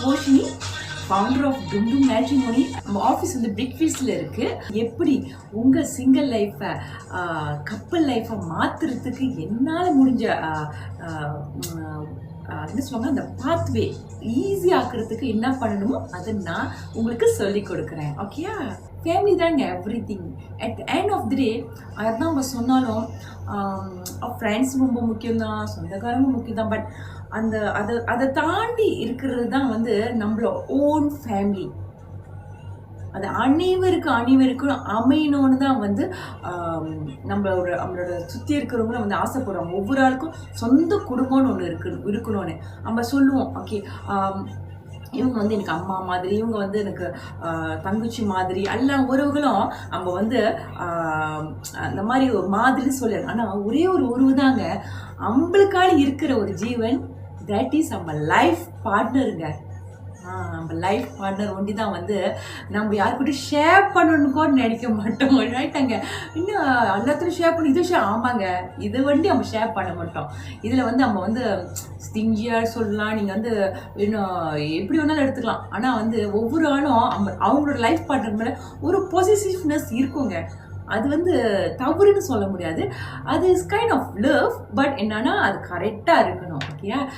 போஷினி, founder of டும் டும் matrimony. நம்ம ஆஃபீஸ் வந்து பிரிக்ஃபீல்ட்ஸில் இருக்குது. எப்படி உங்கள் சிங்கிள் லைஃப்பை கப்பல் லைஃப்பை மாற்றுறதுக்கு என்னால் முடிஞ்ச என்ன சொல்லுவாங்க, அந்த பாத்வே ஈஸி ஆக்குறதுக்கு என்ன பண்ணணுமோ அதை நான் உங்களுக்கு சொல்லி கொடுக்குறேன். ஓகேயா? ஃபேமிலி தாங்க everything. At the end of the day அதுதான் நம்ம சொன்னாலும் ஃப்ரெண்ட்ஸ் ரொம்ப முக்கியம்தான், சொந்தக்காரங்க முக்கியம் தான். பட் அதை தாண்டி இருக்கிறது தான் வந்து நம்மளோட ஓன் ஃபேமிலி. அது அனைவருக்கும் அமையணும்னு தான் வந்து நம்மளோட சுற்றி இருக்கிறவங்களும் வந்து ஆசைப்படுறோம். ஒவ்வொரு ஆளுக்கும் சொந்த குடும்பம்னு ஒன்று இருக்கணும்னு நம்ம சொல்லுவோம். ஓகே, இவங்க வந்து எனக்கு அம்மா மாதிரி, இவங்க வந்து எனக்கு தங்கச்சி மாதிரி, எல்லா உறவுகளும் நம்ம வந்து அந்த மாதிரி ஒரு மாதிரி சொல்லலாம். ஆனால் ஒரே ஒரு உறவு தாங்க நம்மளுக்காக இருக்கிற ஒரு ஜீவன். தட் இஸ் நம்ம லைஃப் பார்ட்னருங்க. நம்ம லைஃப் பார்ட்னர் ஒண்டி தான் வந்து நம்ம யாருக்கிட்டையும் ஷேர் பண்ணணும்னு கூட நினைக்க மாட்டோம். ரைட்டாங்க? இன்னும் எல்லாத்தையும் ஷேர் பண்ணி இதை ஆமாங்க, இதை வந்து நம்ம ஷேர் பண்ண மாட்டோம். இதில் வந்து நம்ம வந்து ஸ்டிங்கியாக சொல்லலாம், நீங்கள் வந்து இன்னும் எப்படி வேணாலும் எடுத்துக்கலாம். ஆனால் வந்து ஒவ்வொரு ஆளும் அவங்களோட லைஃப் பார்ட்னர் மேலே ஒரு பொசிசிவ்னஸ் இருக்குங்க. அது வந்து தவறுன்னு சொல்ல முடியாது. அது is kind of love. But என்னன்னா அது கரெக்டாக இருக்கணும். ஓகேயா?